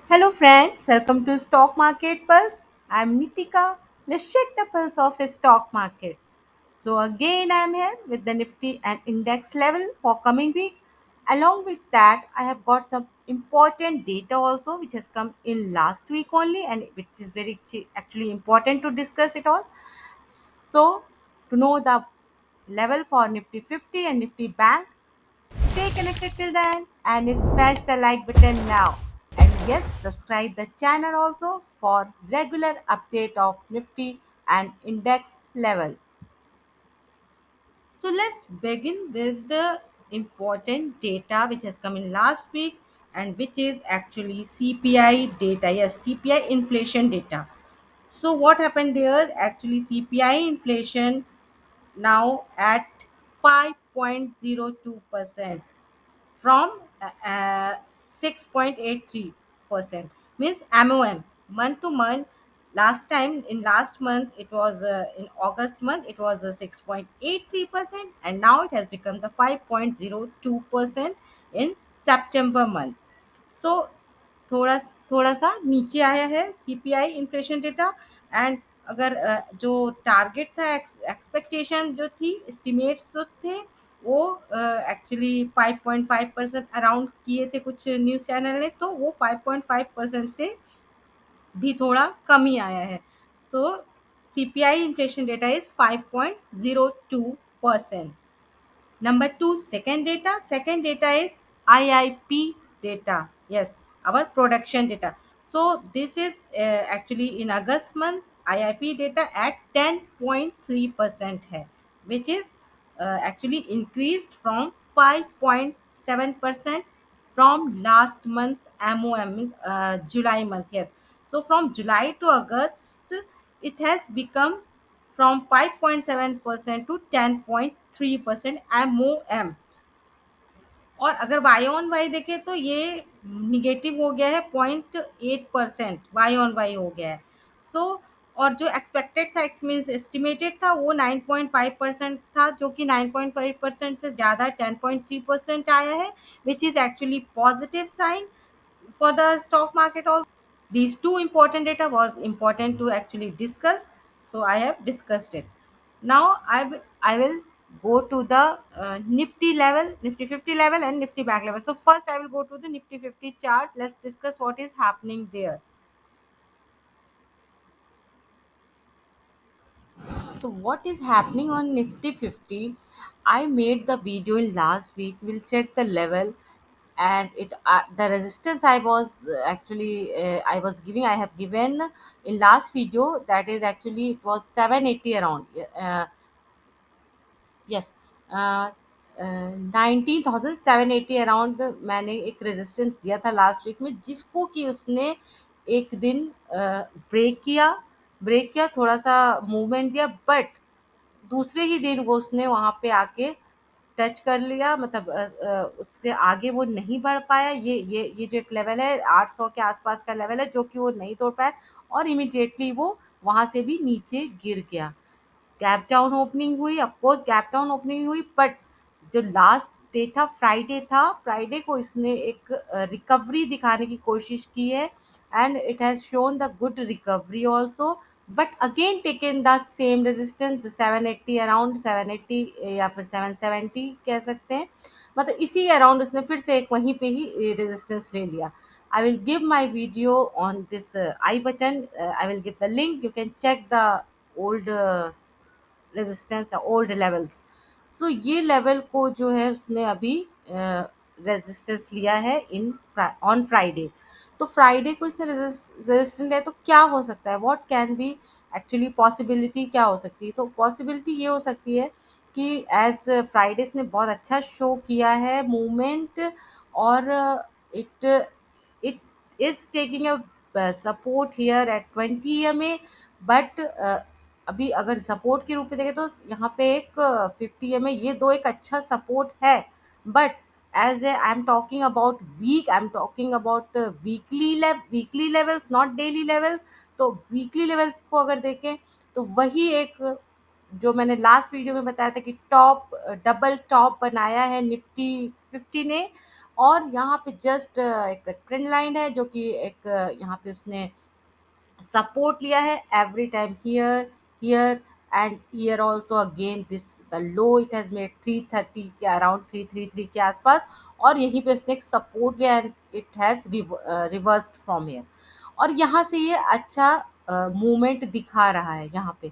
Hello friends, welcome to Stock Market Pulse. I'm Nitika. Let's check the pulse of a stock market. So again I'm here with the Nifty and index level for coming week. Along with that, I have got some important data also which has come in last week only and which is very actually important to discuss it all. So to know the level for Nifty 50 and Nifty Bank, stay connected till then and smash the like button now. And yes, subscribe the channel also for regular update of Nifty and index level. So let's begin with the important data which has come in last week and which is actually CPI data. Yes, CPI inflation data. So what happened there? Actually CPI inflation now at 5.02% from 6.83%, means MOM month to month. Last time in last month it was in August month it was 6.83%, and now it has become the 5.02% in September month. So थोड़ा थोड़ा सा नीचे आया है CPI inflation data. And अगर जो target था, expectation जो थी, एस्टिमेट्स जो थे, वो एक्चुअली 5.5% अराउंड किए थे कुछ न्यूज़ चैनल ने, तो वो 5.5% से भी थोड़ा कम ही आया है। तो CPI inflation data is 5.02%. Number two, second data is IIP data. Yes, our production data. So this is actually in August month, IIP data at 10.3% है, which is actually increased from 5.7% from last month MOM, means July month. Yes, so from July to August it has become from 5.7% to 10.3% MOM. और अगर Y on Y देखें तो ये negative हो गया है 0.8%, Y on Y हो गया है। सो और जो एक्सपेक्टेड था, मीन्स एस्टिमेटेड था, वो 9.5% था, जो कि 9.5% से ज़्यादा 10.3% आया है, which is actually positive sign for the stock market also. These two important data was important to actually discuss, so I have discussed it. Now I will go to the Nifty level, Nifty 50 level and Nifty bank level. So first I will go to the Nifty 50 chart. Let's discuss what is happening there. So what is happening on Nifty 50? I made the video in last week. We'll check the level, and it the resistance I was giving. I have given in last video, that is actually it was 780 around. Yes, 19,780 around मैंने एक resistance दिया था last week में, जिसको कि उसने एक दिन ब्रेक किया, थोड़ा सा मूवमेंट दिया, बट दूसरे ही दिन वो उसने वहाँ पे आके टच कर लिया, मतलब उससे आगे वो नहीं बढ़ पाया। ये जो एक लेवल है 800 के आसपास का लेवल है, जो कि वो नहीं तोड़ पाया, और इमिडिएटली वो वहाँ से भी नीचे गिर गया। गैप डाउन ओपनिंग हुई, ऑफकोर्स गैप डाउन ओपनिंग हुई, बट जो लास्ट डे था, फ्राइडे को इसने एक रिकवरी दिखाने की कोशिश की है, and it has shown the good recovery also, but again taken the same resistance 780 around, 780 या फिर 770 कह सकते हैं, मतलब इसी अराउंड उसने फिर से एक वहीं पे ही रेजिस्टेंस ले लिया। I will give my video on this I button. I will give the link. You can check the old resistance है, ओल्ड लेवल्स। सो ये लेवल को जो है उसने अभी रेजिस्टेंस लिया है इन ऑन फ्राइडे। तो फ्राइडे को इसने रेजिस्टेंस लिया, तो क्या हो सकता है, what can be actually possibility, क्या हो सकती है? तो पॉसिबिलिटी ये हो सकती है कि एज फ्राइडे ने बहुत अच्छा शो किया है मूवमेंट, और it it is taking a support here eight 20 EMA, but अभी अगर सपोर्ट के रूप में देखें तो यहाँ पे एक 50 EMA, ये दो एक अच्छा सपोर्ट है, but as a I am talking about week, I am talking about weekly levels, not daily levels. तो वीकली लेवल्स को अगर देखें तो वही एक जो मैंने लास्ट वीडियो में बताया था कि टॉप, डबल टॉप बनाया है निफ्टी 50 ने, और यहाँ पे जस्ट एक ट्रेंड लाइन है जो कि एक यहाँ पे उसने सपोर्ट लिया है every time here here and here also again this the low it has made 330 के अराउंड 333 के आसपास, और यहीं पे इसने एक सपोर्ट लिया and it has reversed from here, और यहाँ से ये अच्छा मूवमेंट दिखा रहा है यहाँ पे।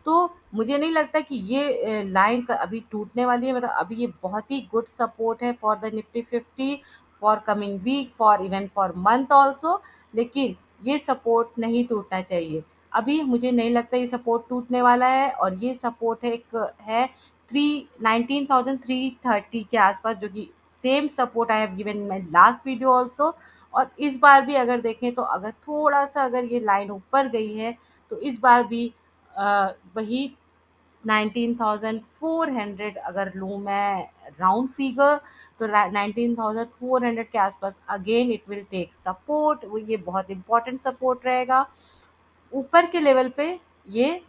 तो मुझे नहीं लगता कि ये लाइन का अभी टूटने वाली है, मतलब अभी ये बहुत ही गुड सपोर्ट है for the Nifty 50 for coming week for even for month also. लेकिन ये सपोर्ट नहीं टूटना चाहिए। अभी मुझे नहीं लगता ये सपोर्ट टूटने वाला है, और ये सपोर्ट है एक है 19,330 के आसपास, जो कि same support I have given my last video also. और इस बार भी अगर देखें तो अगर थोड़ा-सा अगर ये लाइन ऊपर गई है, तो इस बार भी वही 19,400 अगर लूँ मैं राउंड फिगर, तो 19,400 के आसपास again it will take support, वो ये बहुत इंपॉर्टेंट सपोर्ट रहेगा। ऊपर के लेवल पे ये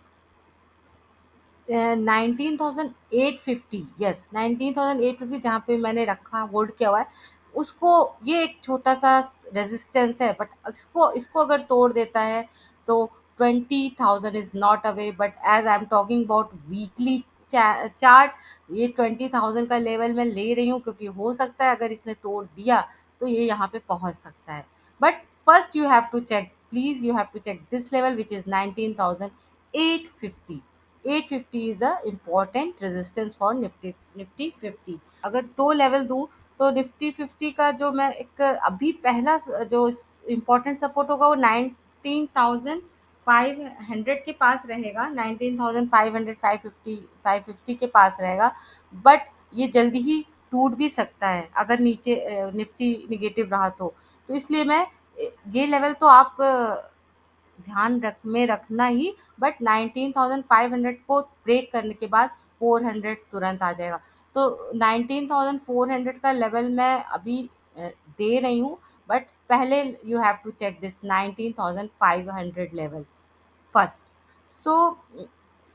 19,850, यस 19,850 जहाँ पे मैंने रखा होल्ड किया हुआ है, उसको ये एक छोटा सा रेजिस्टेंस है, बट इसको इसको अगर तोड़ देता है तो 20,000 is not away, but as I am talking about weekly chart, ये 20,000 का लेवल मैं ले रही हूँ क्योंकि हो सकता है अगर इसने तोड़ दिया तो ये यहाँ पे पहुँच सकता है। But first you have to check, please you have to check this level which is 19,850। 850 is a important resistance for Nifty 50। अगर दो लेवल दूं तो निफ्टी 50 का जो मैं एक अभी पहला जो इम्पोर्टेंट सपोर्ट होगा वो 19,500 के पास रहेगा, 19,500 550 के पास रहेगा। बट ये जल्दी ही टूट भी सकता है अगर नीचे निफ्टी निगेटिव रहा तो इसलिए मैं ये लेवल तो आप ध्यान रखना ही, बट 19,500 को ब्रेक करने के बाद 400 तुरंत आ जाएगा। तो 19,400 का लेवल मैं अभी दे रही हूँ, बट पहले you have to check this 19,500 level first. So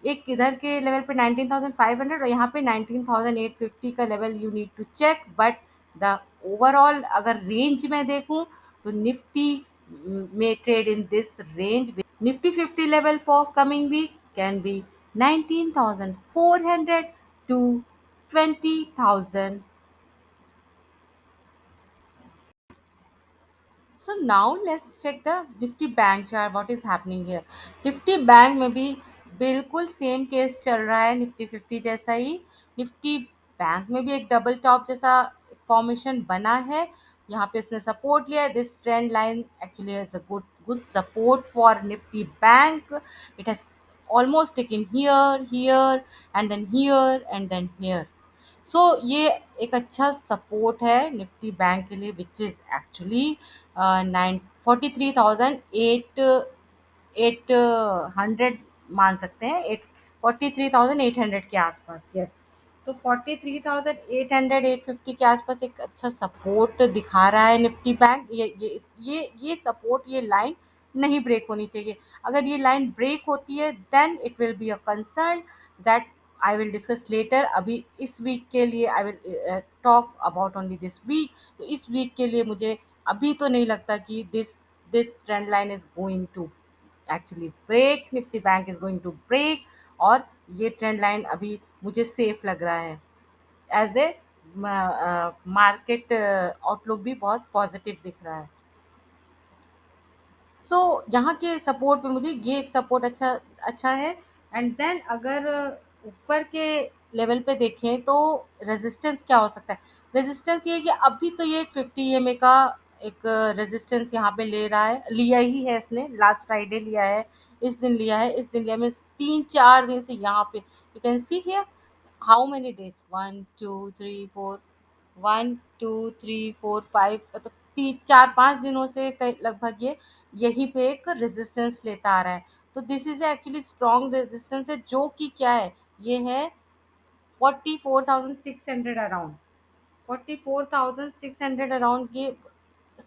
एक इधर के लेवल पे 19,500 और यहाँ पे 19,850 का level you need to check. But the overall अगर रेंज में देखूं तो Nifty may trade in this range. Nifty 50 level for coming week can be 19,400 to 20,000. So now let's check the Nifty Bank chart. What is happening here? Nifty Bank में भी बिल्कुल same case चल रहा है Nifty 50 जैसा ही। Nifty bank में भी एक डबल टॉप जैसा फॉर्मेशन बना है, यहाँ पे इसने सपोर्ट लिया है। This trend line actually has a good support for Nifty Bank. It has almost taken here here and then here and then here. So ये एक अच्छा सपोर्ट है निफ्टी बैंक के लिए, विच इज़ एक्चुअली 43,800 मान सकते हैं, 43,800 के आसपास, यस। तो 43,800 850 के आसपास एक अच्छा सपोर्ट दिखा रहा है निफ्टी बैंक। ये सपोर्ट, ये लाइन नहीं ब्रेक होनी चाहिए। अगर ये लाइन ब्रेक होती है then it will be a concern that I will discuss later. अभी इस वीक के लिए I will talk about only this week. तो इस वीक के लिए मुझे अभी तो नहीं लगता कि this trend line is going to actually break, Nifty bank is going to break. और ये ट्रेंड लाइन अभी मुझे सेफ लग रहा है, एज ए मार्केट आउटलुक भी बहुत पॉजिटिव दिख रहा है। सो यहाँ के सपोर्ट पे मुझे ये एक सपोर्ट अच्छा अच्छा है। एंड देन अगर ऊपर के लेवल पे देखें तो रेजिस्टेंस क्या हो सकता है? रेजिस्टेंस ये है कि अभी तो ये 50 EMA का एक रेजिस्टेंस यहाँ पे ले रहा है, लिया ही है इसने, लास्ट फ्राइडे लिया है, इस दिन लिया है, इस दिन लिया है, मीन्स 3-4 दिन से यहाँ पे you can see here how many days, 1 2 3 4, 1 2 3 4 5, मतलब 3 4 5 दिनों से लगभग ये यहीं पे एक रेजिस्टेंस लेता आ रहा है। तो this is actually strong resistance है, जो कि क्या है, ये है 44,600 अराउंड, 44,600 अराउंड की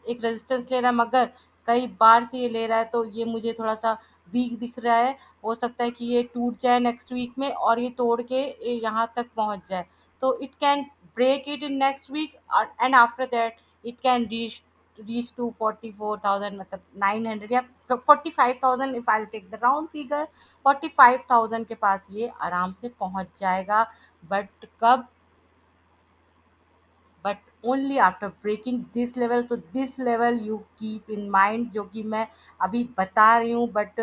एक रेजिस्टेंस ले रहा है। मगर कई बार से ये ले रहा है तो ये मुझे थोड़ा सा वीक दिख रहा है। हो सकता है कि ये टूट जाए नेक्स्ट वीक में और ये तोड़ के यहाँ तक पहुँच जाए। तो it can break it in next week, and after that it can reach to 44,000, मतलब 900 या 45,000, if I'll take the round figure, 45,000 के पास ये आराम से पहुंच जाएगा। बट कब? But only after breaking this level. तो this level you keep in mind, जो कि मैं अभी बता रही हूँ, बट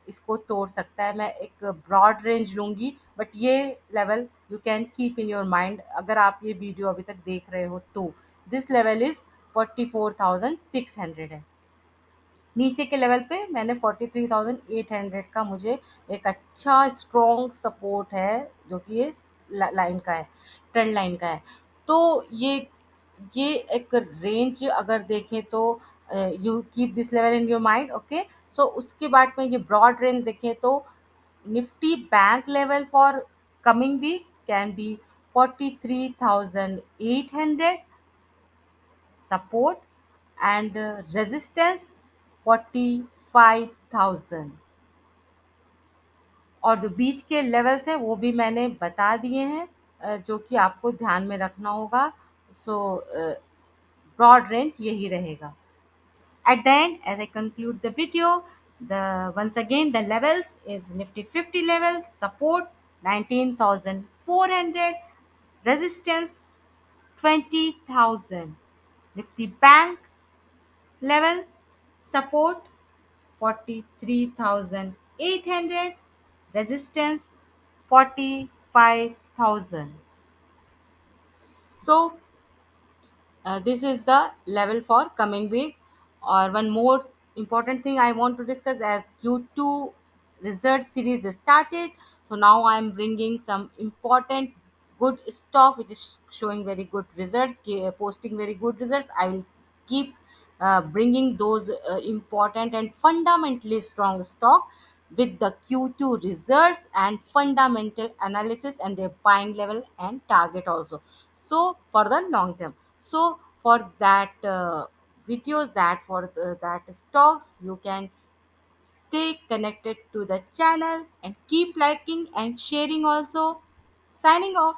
इसको तोड़ सकता है। मैं एक ब्रॉड रेंज लूँगी, बट ये level you can keep in your mind अगर आप ये वीडियो अभी तक देख रहे हो तो। दिस लेवल इज़ 44,600 है। नीचे के लेवल पे मैंने 43,800 का मुझे एक अच्छा स्ट्रॉन्ग सपोर्ट है, जो कि इस लाइन का है, ट्रेंड लाइन का है। तो ये एक रेंज अगर देखें तो you keep this level in your mind, okay. So उसके बाद में ये ब्रॉड रेंज देखें तो Nifty Bank level for coming week can be 43,800 support, and resistance 45,000। और जो बीच के लेवल्स हैं वो भी मैंने बता दिए हैं, जो कि आपको ध्यान में रखना होगा। सो ब्रॉड रेंज यही रहेगा। At the end, as I conclude the video, the once again the levels is Nifty 50 level support 19,400, resistance 20,000, Nifty Bank level support 43,800, resistance 45,000। So this is the level for coming week. Or one more important thing I want to discuss, as Q2 result series is started, so now I am bringing some important good stock which is showing very good results, posting very good results. I will keep bringing those important and fundamentally strong stock with the Q2 results and fundamental analysis and their buying level and target also, so for the long term. So for that videos, that for that stocks, you can stay connected to the channel and keep liking and sharing also. Signing off.